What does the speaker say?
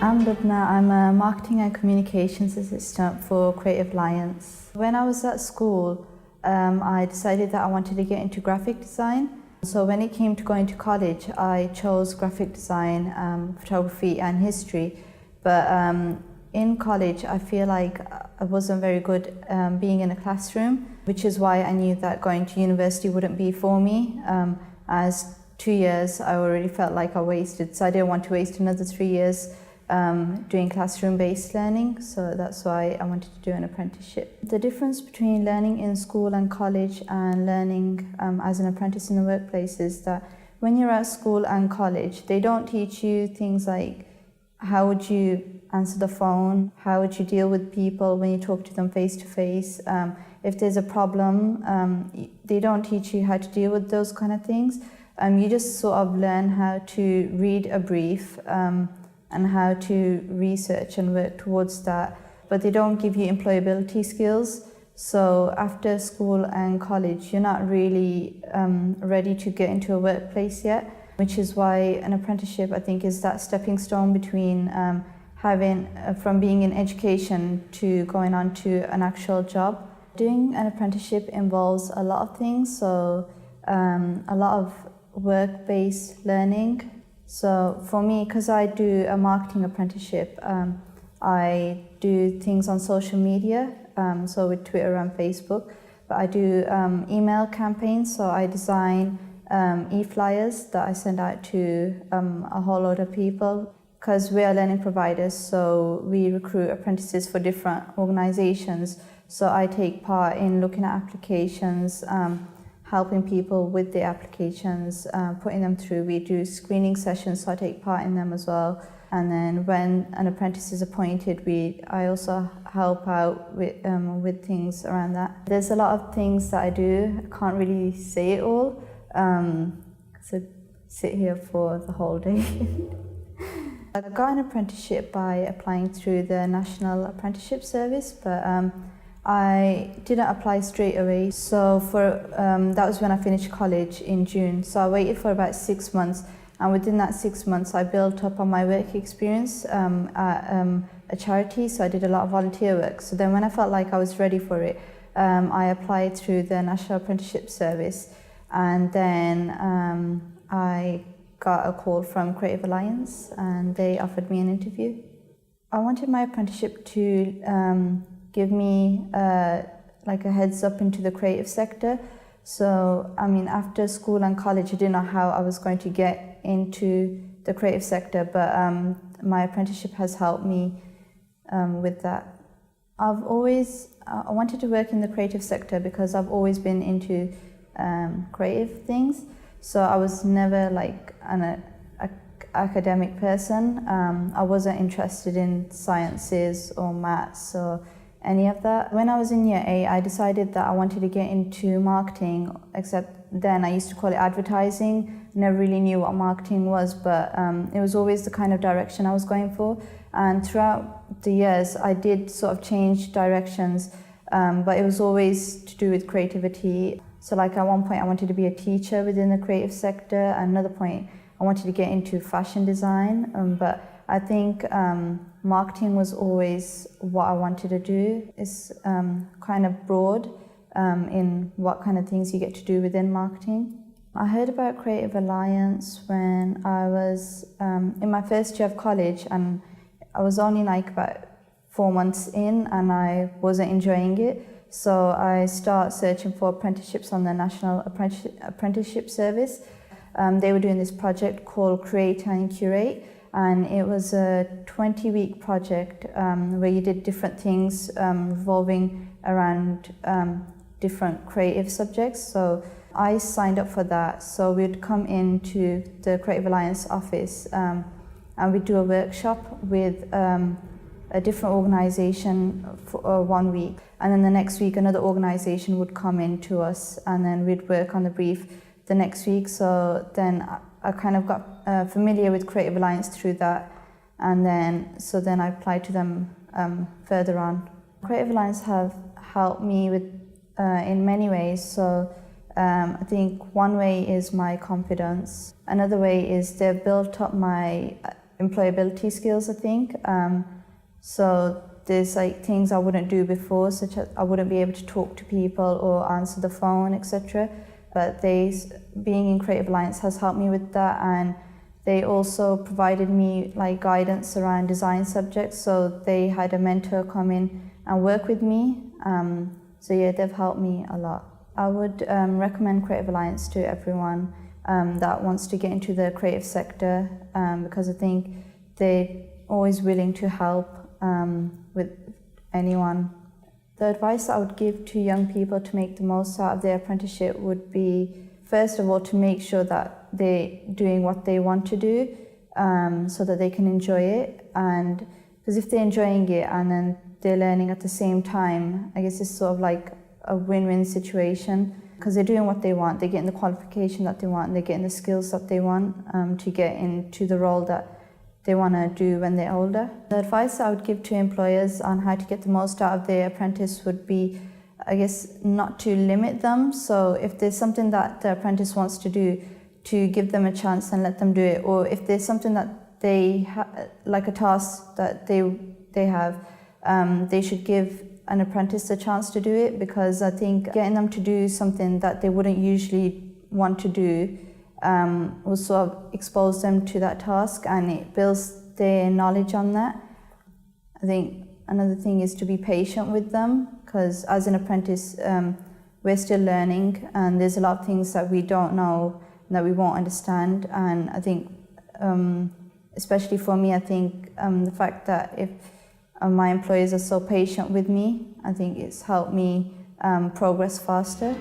I'm Lubna. I'm a marketing and communications assistant for Creative Alliance. When I was at school, I decided that I wanted to get into graphic design. So when it came to going to college, I chose graphic design, photography and history. But in college, I feel like I wasn't very good being in a classroom, which is why I knew that going to university wouldn't be for me. As 2 years, I already felt like I wasted, so I didn't want to waste another 3 years doing classroom-based learning, so that's why I wanted to do an apprenticeship. The difference between learning in school and college and learning as an apprentice in the workplace is that when you're at school and college, they don't teach you things like how would you answer the phone, how would you deal with people when you talk to them face to face. If there's a problem, they don't teach you how to deal with those kind of things. You just sort of learn how to read a brief and how to research and work towards that, but they don't give you employability skills. So after school and college, you're not really ready to get into a workplace yet, which is why an apprenticeship, I think, is that stepping stone between from being in education to going on to an actual job. Doing an apprenticeship involves a lot of things, so a lot of work-based learning. So for me, because I do a marketing apprenticeship, I do things on social media, so with Twitter and Facebook, but I do email campaigns, so I design e-flyers that I send out to a whole lot of people. Because we are learning providers, so we recruit apprentices for different organizations. So I take part in looking at applications, helping people with the applications, putting them through. We do screening sessions, so I take part in them as well. And then when an apprentice is appointed, I also help out with things around that. There's a lot of things that I do. I can't really say it all, so I sit here for the whole day. I got an apprenticeship by applying through the National Apprenticeship Service, but I didn't apply straight away. So that was when I finished college in June. So I waited for about 6 months, and within that 6 months, I built up on my work experience at a charity. So I did a lot of volunteer work. So then when I felt like I was ready for it, I applied through the National Apprenticeship Service, and then I got a call from Creative Alliance, and they offered me an interview. I wanted my apprenticeship to give me like a heads up into the creative sector. So, I mean, after school and college, I didn't know how I was going to get into the creative sector, but my apprenticeship has helped me with that. I wanted to work in the creative sector because I've always been into creative things. So I was never like an academic person. I wasn't interested in sciences or maths or any of that. When I was in year 8, I decided that I wanted to get into marketing, except then I used to call it advertising. Never really knew what marketing was, but it was always the kind of direction I was going for. And throughout the years, I did sort of change directions, but it was always to do with creativity. So like at one point I wanted to be a teacher within the creative sector, at another point I wanted to get into fashion design, but I think marketing was always what I wanted to do. It's kind of broad in what kind of things you get to do within marketing. I heard about Creative Alliance when I was in my first year of college, and I was only like about 4 months in and I wasn't enjoying it. So I started searching for apprenticeships on the National Apprenticeship Service. They were doing this project called Create and Curate, and it was a 20-week project where you did different things revolving around different creative subjects. So I signed up for that. So we'd come into the Creative Alliance office and we'd do a workshop with a different organisation for 1 week, and then the next week another organisation would come in to us, and then we'd work on the brief the next week. So then I kind of got familiar with Creative Alliance through that, and then I applied to them further on. Creative Alliance have helped me with in many ways. So I think one way is my confidence. Another way is they've built up my employability skills, I think. So there's like things I wouldn't do before, such as I wouldn't be able to talk to people or answer the phone, etc. But being in Creative Alliance has helped me with that, and they also provided me like guidance around design subjects. So they had a mentor come in and work with me. So yeah, they've helped me a lot. I would recommend Creative Alliance to everyone that wants to get into the creative sector, because I think they're always willing to help with anyone. The advice I would give to young people to make the most out of their apprenticeship would be, first of all, to make sure that they're doing what they want to do, so that they can enjoy it. And because if they're enjoying it and then they're learning at the same time, I guess it's sort of like a win-win situation, because they're doing what they want, they're getting the qualification that they want, and they're getting the skills that they want to get into the role that they want to do when they're older. The advice I would give to employers on how to get the most out of their apprentice would be, I guess, not to limit them. So if there's something that the apprentice wants to do, to give them a chance and let them do it. Or if there's something that they like a task that they have, they should give an apprentice a chance to do it, because I think getting them to do something that they wouldn't usually want to do will sort of expose them to that task, and it builds their knowledge on that. I think another thing is to be patient with them, because as an apprentice, we're still learning, and there's a lot of things that we don't know, that we won't understand. And I think, especially for me, I think the fact that if my employers are so patient with me, I think it's helped me progress faster.